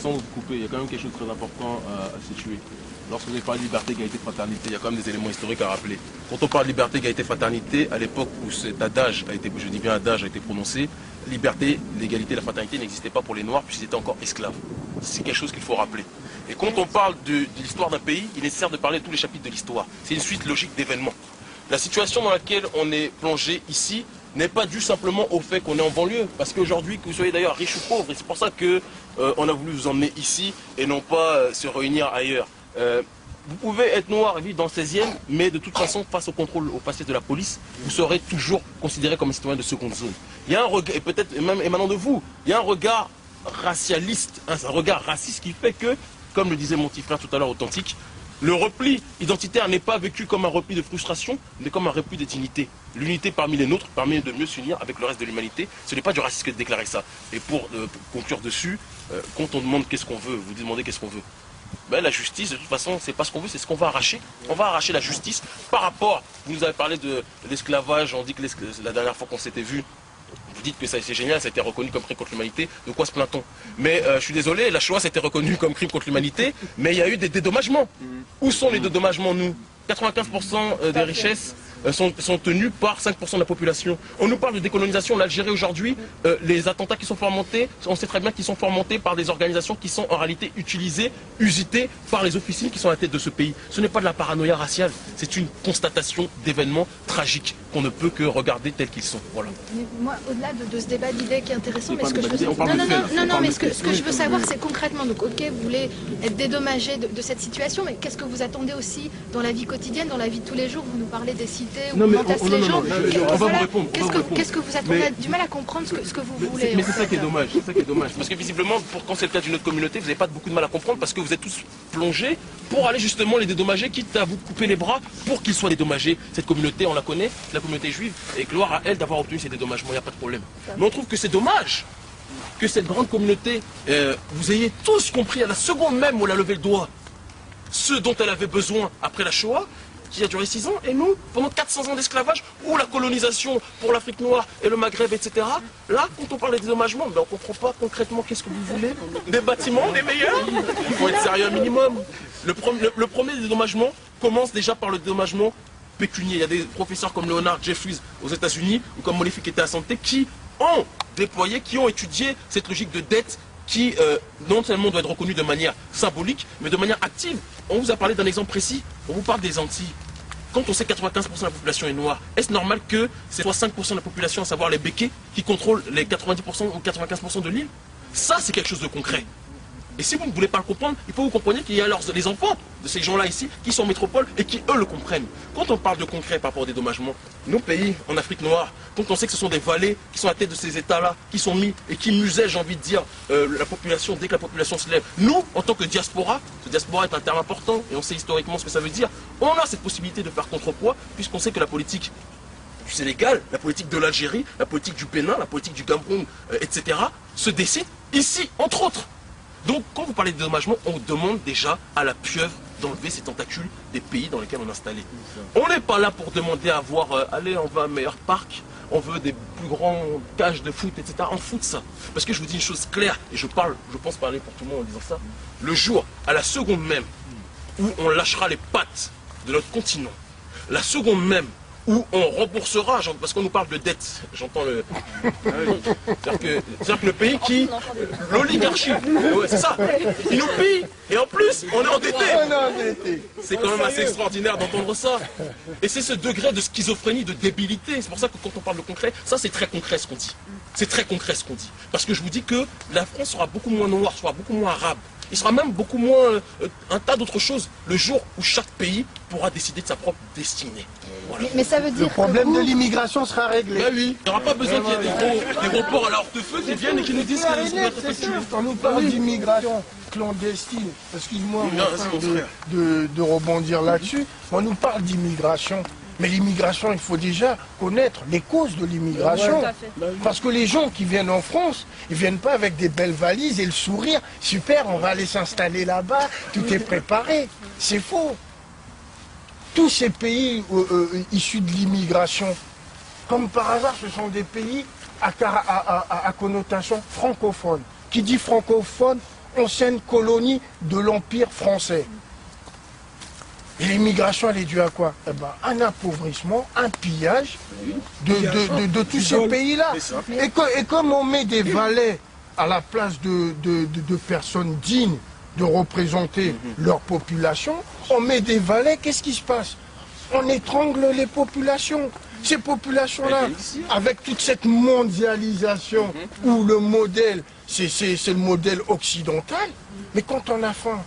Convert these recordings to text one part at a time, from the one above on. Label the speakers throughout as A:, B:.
A: sans vous couper, il y a quand même quelque chose de très important à situer. Lorsque vous avez parlé de liberté, égalité, fraternité, il y a quand même des éléments historiques à rappeler. Quand on parle de liberté, égalité, fraternité, à l'époque où cet adage a été, je dis bien adage, a été prononcé, liberté, l'égalité et la fraternité n'existaient pas pour les Noirs puisqu'ils étaient encore esclaves. C'est quelque chose qu'il faut rappeler. Et quand on parle de l'histoire d'un pays, il est nécessaire de parler de tous les chapitres de l'histoire. C'est une suite logique d'événements. La situation dans laquelle on est plongé ici n'est pas due simplement au fait qu'on est en banlieue. Parce qu'aujourd'hui, que vous soyez d'ailleurs riche ou pauvre, et c'est pour ça qu'on a voulu vous emmener ici et non pas se réunir ailleurs. Vous pouvez être noir et vivre dans le 16e, mais de toute façon, face au contrôle, au passé de la police, vous serez toujours considéré comme un citoyen de seconde zone. Il y a un regard, et peut-être même émanant de vous, il y a un regard racialiste, un regard raciste qui fait que, comme le disait mon petit frère tout à l'heure authentique, le repli identitaire n'est pas vécu comme un repli de frustration, mais comme un repli de dignité. L'unité parmi les nôtres permet de mieux s'unir avec le reste de l'humanité. Ce n'est pas du racisme que de déclarer ça. Et pour conclure dessus, quand on demande qu'est-ce qu'on veut, vous demandez qu'est-ce qu'on veut. Ben, la justice, de toute façon, c'est pas ce qu'on veut, c'est ce qu'on va arracher. On va arracher la justice par rapport, vous nous avez parlé de l'esclavage, on dit que la dernière fois qu'on s'était vu, vous dites que c'est génial, ça a été reconnu comme crime contre l'humanité, de quoi se plaint-on? Mais je suis désolé, la Shoah, ça a été reconnu comme crime contre l'humanité, mais il y a eu des dédommagements. Où sont les dédommagements, nous? 95% des richesses sont tenues par 5% de la population. On nous parle de décolonisation, l'Algérie aujourd'hui, les attentats qui sont fomentés, on sait très bien qu'ils sont fomentés par des organisations qui sont en réalité utilisées, usitées par les officines qui sont à la tête de ce pays. Ce n'est pas de la paranoïa raciale, c'est une constatation d'événements tragiques qu'on ne peut que regarder tels qu'ils sont. Voilà.
B: Mais moi, au-delà de ce débat d'idées qui est intéressant, mais ce que je veux
A: ce
B: je veux savoir, c'est concrètement, donc ok, vous voulez être dédommagé de cette situation, mais qu'est-ce que vous attendez aussi dans la vie quotidienne, dans la vie de tous les jours? Vous nous parlez des cités, où on entasse les gens.
A: On va vous répondre.
B: Qu'est-ce que vous attendez? On a du mal à comprendre ce que vous voulez.
A: Mais c'est ça qui est dommage, c'est ça qui est dommage. Parce que visiblement, quand c'est le cas d'une autre communauté, vous n'avez pas beaucoup de mal à comprendre parce que vous êtes tous plongés pour aller justement les dédommager, quitte à vous couper les bras pour qu'ils soient dédommagés. Cette communauté, on la connaît, la communauté juive, et gloire à elle d'avoir obtenu ces dédommagements, il n'y a pas de problème. Mais on trouve que c'est dommage que cette grande communauté, vous ayez tous compris à la seconde même où elle a levé le doigt ce dont elle avait besoin après la Shoah, qui a duré 6 ans, et nous, pendant 400 ans d'esclavage, ou la colonisation pour l'Afrique noire et le Maghreb, etc. Là, quand on parle des dédommagements, ben, on ne comprend pas concrètement qu'est-ce que vous voulez. Des bâtiments, des meilleurs. Il faut être sérieux un minimum. Le premier dédommagement commence déjà par le dédommagement pécunier. Il y a des professeurs comme Leonard Jeffries aux États-Unis, ou comme Molefi Kete Asante, qui ont déployé, qui ont étudié cette logique de dette qui non seulement doit être reconnu de manière symbolique, mais de manière active. On vous a parlé d'un exemple précis, on vous parle des Antilles. Quand on sait que 95% de la population est noire, est-ce normal que c'est soit 5% de la population, à savoir les béquets, qui contrôlent les 90% ou 95% de l'île? Ça, c'est quelque chose de concret. Et si vous ne voulez pas le comprendre, il faut que vous compreniez qu'il y a les enfants de ces gens-là ici qui sont en métropole et qui, eux, le comprennent. Quand on parle de concret par rapport au dédommagement, nos pays, en Afrique noire, quand on sait que ce sont des vallées qui sont à la tête de ces États-là, qui sont mis et qui musèlent, j'ai envie de dire, la population, dès que la population se lève, nous, en tant que diaspora, ce diaspora est un terme important et on sait historiquement ce que ça veut dire, on a cette possibilité de faire contrepoids puisqu'on sait que la politique du Sénégal, la politique de l'Algérie, la politique du Bénin, la politique du Cameroun, etc., se décide ici, entre autres. Donc, quand vous parlez de dédommagement, on demande déjà à la pieuvre d'enlever ces tentacules des pays dans lesquels on est installé. On n'est pas là pour demander à avoir, allez, on veut un meilleur parc, on veut des plus grands cages de foot, etc. On fout de ça. Parce que je vous dis une chose claire, et je pense parler pour tout le monde en disant ça, le jour, à la seconde même, où on lâchera les pattes de notre continent, la seconde même où on remboursera, parce qu'on nous parle de dette, j'entends le... C'est-à-dire que le pays qui... L'oligarchie, ouais, c'est ça, il nous pille, et en plus, on est endetté. C'est quand même assez extraordinaire d'entendre ça. Et c'est ce degré de schizophrénie, de débilité, c'est pour ça que quand on parle de concret, ça c'est très concret ce qu'on dit. C'est très concret ce qu'on dit. Parce que je vous dis que la France sera beaucoup moins noire, sera beaucoup moins arabe. Il sera même beaucoup moins un tas d'autres choses le jour où chaque pays pourra décider de sa propre destinée. Voilà.
B: Mais ça veut dire
C: le problème de l'immigration sera réglé.
A: Ben oui, il n'y aura pas besoin qu'il y ait des reports à la hortefeux qui viennent et qui nous disent que les ouvriers
C: quand on nous parle d'immigration clandestine, excuse-moi de rebondir là-dessus, on nous parle d'immigration. Mais l'immigration, il faut déjà connaître les causes de l'immigration. Parce que les gens qui viennent en France, ils ne viennent pas avec des belles valises et le sourire. Super, on va aller s'installer là-bas, tout est préparé. C'est faux. Tous ces pays issus de l'immigration, comme par hasard, ce sont des pays à connotation francophone. Qui dit francophone, ancienne colonie de l'Empire français. Et l'immigration, elle est due à quoi? Eh ben, un appauvrissement, un pillage de tous ces pays-là. Et comme on met des valets à la place de personnes dignes de représenter leur population, on met des valets, qu'est-ce qui se passe? On étrangle les populations. Ces populations-là, avec toute cette mondialisation où le modèle, c'est le modèle occidental, mais quand on a faim,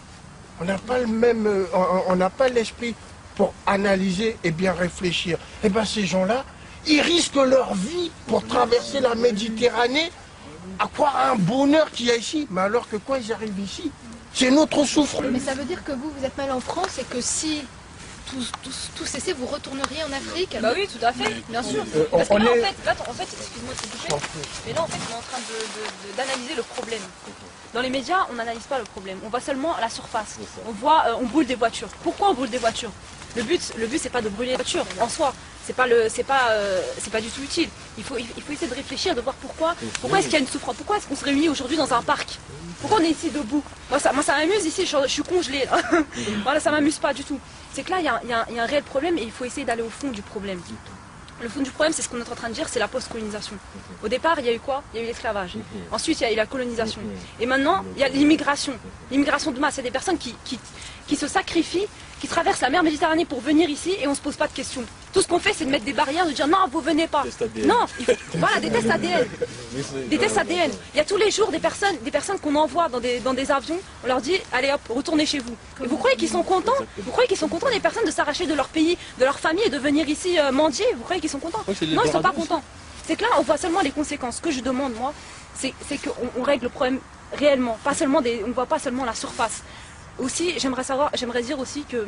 C: on n'a pas le même, on n'a pas l'esprit pour analyser et bien réfléchir. Et bien ces gens-là, ils risquent leur vie pour traverser la Méditerranée, à croire à un bonheur qu'il y a ici. Mais alors que quoi, ils arrivent ici? C'est notre souffrance.
B: Mais ça veut dire que vous êtes mal en France et que si tout cessait, vous retourneriez en Afrique?
D: Bah oui, tout à fait, bien sûr. Parce que là, en fait, excuse-moi de te couper, mais là, en fait, on est en train d'analyser le problème. Dans les médias, on n'analyse pas le problème. On voit seulement la surface. On voit, on brûle des voitures. Pourquoi on brûle des voitures? Le but, c'est pas de brûler les voitures en soi. C'est pas du tout utile. Il faut essayer de réfléchir, de voir pourquoi est-ce qu'il y a une souffrance. Pourquoi est-ce qu'on se réunit aujourd'hui dans un parc? Pourquoi on est ici debout? Moi, ça m'amuse ici. Je suis congelée. Voilà, ça m'amuse pas du tout. C'est que là, il y a un réel problème et il faut essayer d'aller au fond du problème. Le fond du problème, c'est ce qu'on est en train de dire, c'est la post-colonisation. Au départ, il y a eu quoi? Il y a eu l'esclavage. Ensuite, il y a eu la colonisation. Et maintenant, il y a l'immigration. L'immigration de masse, c'est des personnes qui se sacrifient, qui traversent la mer Méditerranée pour venir ici et on ne se pose pas de questions. Tout ce qu'on fait, c'est de mettre des barrières, de dire non, vous venez pas. Non, voilà, des tests ADN. Des tests ADN. Il y a tous les jours des personnes qu'on envoie dans des avions, on leur dit, allez hop, retournez chez vous. Et vous croyez qu'ils sont contents? Vous croyez qu'ils sont contents des personnes de s'arracher de leur pays, de leur famille et de venir ici mendier? Vous croyez qu'ils sont contents? Non, ils ne sont pas contents. C'est que là, on voit seulement les conséquences. Ce que je demande, moi, c'est qu'on règle le problème réellement. Pas seulement on ne voit pas seulement la surface. Aussi, j'aimerais dire aussi que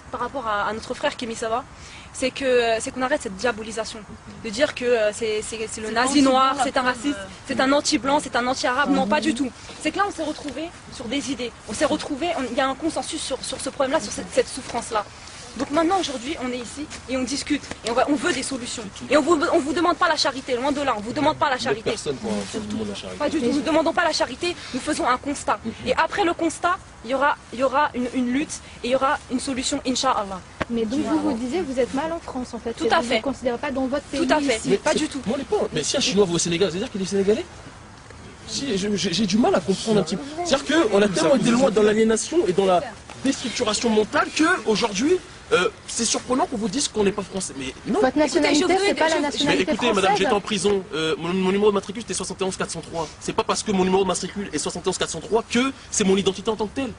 D: par rapport à notre frère Kémy Sava, c'est qu'on arrête cette diabolisation. De dire que c'est le nazi noir, c'est un raciste, c'est un anti-blanc, c'est un anti-arabe. Non, pas du tout. C'est que là, on s'est retrouvés sur des idées. On s'est retrouvés, il y a un consensus sur ce problème-là, sur cette souffrance-là. Donc maintenant, aujourd'hui, on est ici et on discute. Et on veut des solutions. Et on vous demande pas la charité, loin de là, on vous demande pas la charité.
A: Personne pour la charité.
D: Pas du tout, nous ne demandons pas la charité, nous faisons un constat. Et après le constat, il y aura une lutte et il y aura une solution, Inch'Allah.
B: Mais donc vous disiez vous êtes mal en France en fait.
D: Tout à fait.
B: Vous ne considérez pas dans votre pays?
D: Tout à fait,
B: ici.
D: pas du tout.
A: Mais si un Chinois va au Sénégal, c'est-à-dire qu'il est sénégalais? Si, j'ai du mal à comprendre un petit peu. C'est-à-dire qu'on a tellement été loin dans l'aliénation et dans la déstructuration mentale qu'aujourd'hui, c'est surprenant qu'on vous dise qu'on n'est pas français. Mais non.
B: Votre nationalité, c'est pas la
A: Mais
B: nationalité
A: écoutez,
B: française.
A: madame, j'étais en prison. Mon numéro de matricule, c'était 71 403. C'est pas parce que mon numéro de matricule est 71 403 que c'est mon identité en tant que telle.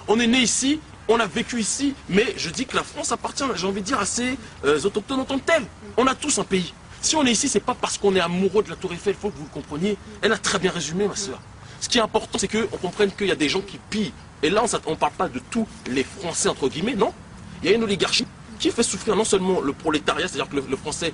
A: On est né ici, on a vécu ici, mais je dis que la France appartient, j'ai envie de dire, à ses autochtones en tant que tels. On a tous un pays. Si on est ici, c'est pas parce qu'on est amoureux de la Tour Eiffel, il faut que vous le compreniez. Elle a très bien résumé, ma soeur. Ce qui est important, c'est qu'on comprenne qu'il y a des gens qui pillent. Et là, on ne parle pas de tous les Français, entre guillemets, non. Il y a une oligarchie qui fait souffrir non seulement le prolétariat, c'est-à-dire que le Français